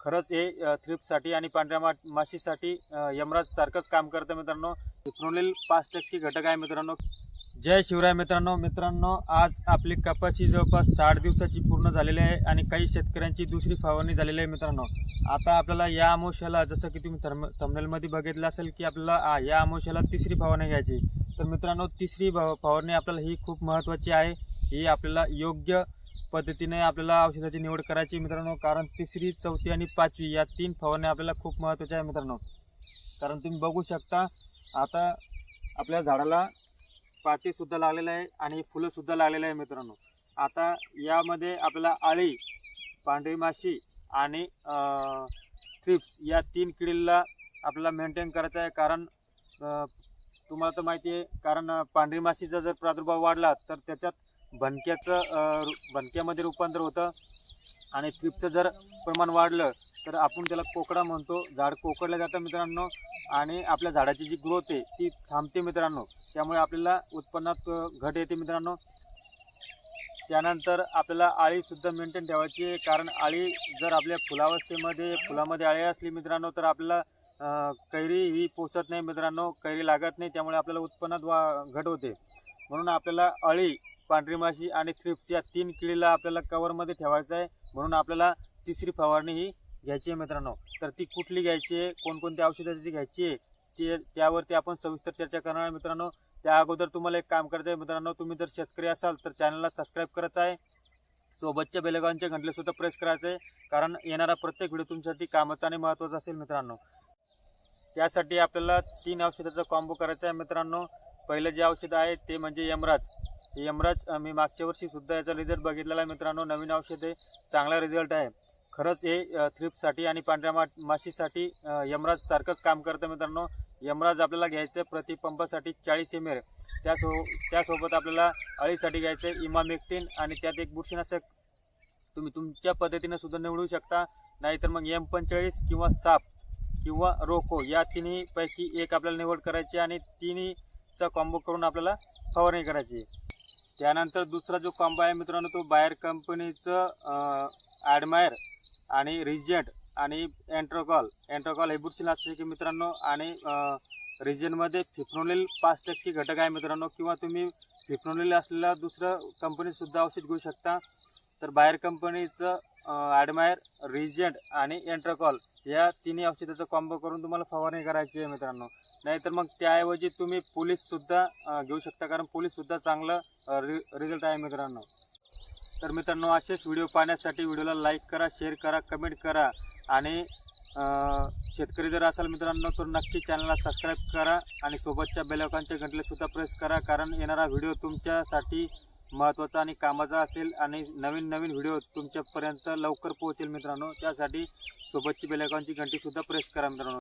खरंच हे थ्रिप्ससाठी आणि पांढऱ्या माशीसाठी यमराज सारखंच काम करतं मित्रांनो। फिप्रोनिल 5% घटक आहे मित्रांनो। जय शिवराय मित्रांनो आज आपली कपाशी जवळपास 60 दिवसाची पूर्ण झालेली आहे आणि काही शेतकऱ्यांची दुसरी फवारणी झालेली आहे मित्रांनो। आता आपल्याला या अमावस्येला जसं की तुम्ही थंबनेलमध्ये बघितलं असेल की आपल्याला या अमावस्येला तिसरी फवारणी घ्यायची। तर मित्रांनो तिसरी फवारणी आपल्याला ही खूप महत्त्वाची आहे। ही आपल्याला योग्य पद्धतीने आपल्याला औषधाची निवड करायची मित्रांनो, कारण तिसरी, चौथी आणि पाचवी या 3 फवारण्या आपल्याला खूप महत्त्वाच्या आहे मित्रांनो। कारण तुम्ही बघू शकता आता आपल्या झाडाला पाती सुद्धा लागलेलं आहे आणि फुलं सुद्धा लागलेलं आहे मित्रांनो। आता यामध्ये आपल्याला आळी, पांढरी माशी आणि थ्रिप्स या 3 किडीला आपल्याला मेंटेन करायचं आहे। कारण तुम्हाला तर माहिती आहे, कारण पांढरी माशीचा जर प्रादुर्भाव वाढला तर त्याच्यात भनक्यामध्ये रूपांतर होतं आणि थ्रिप्सचं जर प्रमाण वाढलं तर आपण त्याला कोकडा म्हणतो। झाड कोकडलं जातं मित्रांनो आणि आपल्या झाडाची जी ग्रोथ आहे ती थांबते मित्रांनो। त्यामुळे आपल्याला उत्पन्नात घट येते मित्रांनो। त्यानंतर आपल्याला आळी सुद्धा मेंटेन ठेवायची आहे, कारण आळी जर आपल्या फुलामध्ये आळी असली मित्रांनो तर आपल्याला कैरी ही पोचत नाही मित्रांनो, कैरी लागत नाही, त्यामुळे आपल्याला उत्पन्नात घट होते। म्हणून आपल्याला आळी, पांढरी माशी आणि थ्रिप्स या 3 किडीला आपल्याला कव्हरमध्ये ठेवायचं आहे। म्हणून आपल्याला तिसरी फवारणी ही घ्यायची आहे मित्रांनो। तर ती कुठली घ्यायची आहे, कोणकोणत्या औषधाची घ्यायची आहे त्यावरती आपण सविस्तर चर्चा करणार आहे मित्रांनो। त्या अगोदर तुम्हाला एक काम करायचं आहे मित्रांनो, तुम्ही जर शेतकरी असाल तर चॅनलला सबस्क्राईब करायचं आहे, सोबतच्या बेल आयकॉनचे घंटले सुद्धा प्रेस करायचे आहे, कारण येणारा प्रत्येक व्हिडिओ तुमच्यासाठी कामाचा आणि महत्त्वाचा असेल मित्रांनो। त्यासाठी आपल्याला 3 औषधाचा कॉम्बो करायचा आहे मित्रांनो। पहिलं जे औषध आहे ते म्हणजे यमराज मी मागच्या वर्षी सुद्धा याचा रिझल्ट बघितलेला आहे मित्रांनो। नवीन औषध आहे, चांगला रिझल्ट आहे। खरंच हे थ्रिप्ससाठी आणि पांढऱ्या माशीसाठी यमराज सारखंच काम करतं मित्रांनो। यमराज आपल्याला घ्यायचं प्रति पंपासाठी 40 ml। त्यासोबत आपल्याला अळीसाठी घ्यायचं इमामेक्टिन आणि त्यात एक बुरशीनाशक तुम्ही तुमच्या पद्धतीने सुद्धा निवडू शकता, नाहीतर मग M45 किंवा साप किंवा रोको या तिन्हीपैकी एक आपल्याला निवड करायची आणि तिन्हीचा कॉम्बो करून आपल्याला फवारणी करायची। त्यानंतर दुसरा जो कॉम्बो आहे मित्रांनो तो बायर कंपनीचं ॲडमायर आणि रिजेंट आणि एंट्रोकॉल हे बुरशीनाशक मित्रांनो। आणि रिजेंटमध्ये फिप्रोनिल 5% घटक आहे मित्रांनो, किंवा तुम्ही फिप्रोनिल असलेला दुसरं कंपनीसुद्धा औषध घेऊ शकता। तर बायर कंपनीचं ॲडमायर, रिजेंट आणि एंट्रोकॉल या 3 औषधाचा कॉम्बो करून तुम्हाला फवारणी करायची आहे मित्रांनो। नाहीतर मग त्याऐवजी तुम्ही पोलिससुद्धा घेऊ शकता, कारण पोलिससुद्धा चांगलं रिझल्ट आहे मित्रांनो। तर मित्रांनो असेच व्हिडिओ पाहण्यासाठी व्हिडिओला लाईक करा, शेअर करा, कमेंट करा आणि शेतकरी जर असाल मित्रांनो तर नक्की चॅनलला सबस्क्राईब करा आणि सोबतच्या बेल आयकॉनचे घंटलेसुद्धा प्रेस करा, कारण येणारा व्हिडिओ तुमच्यासाठी महत्त्वाचा आणि कामाचा असेल आणि नवीन व्हिडिओ तुमच्यापर्यंत लवकर पोहोचेल मित्रांनो। त्यासाठी सोबतची बेल आयकॉनची घंटीसुद्धा प्रेस करा मित्रांनो।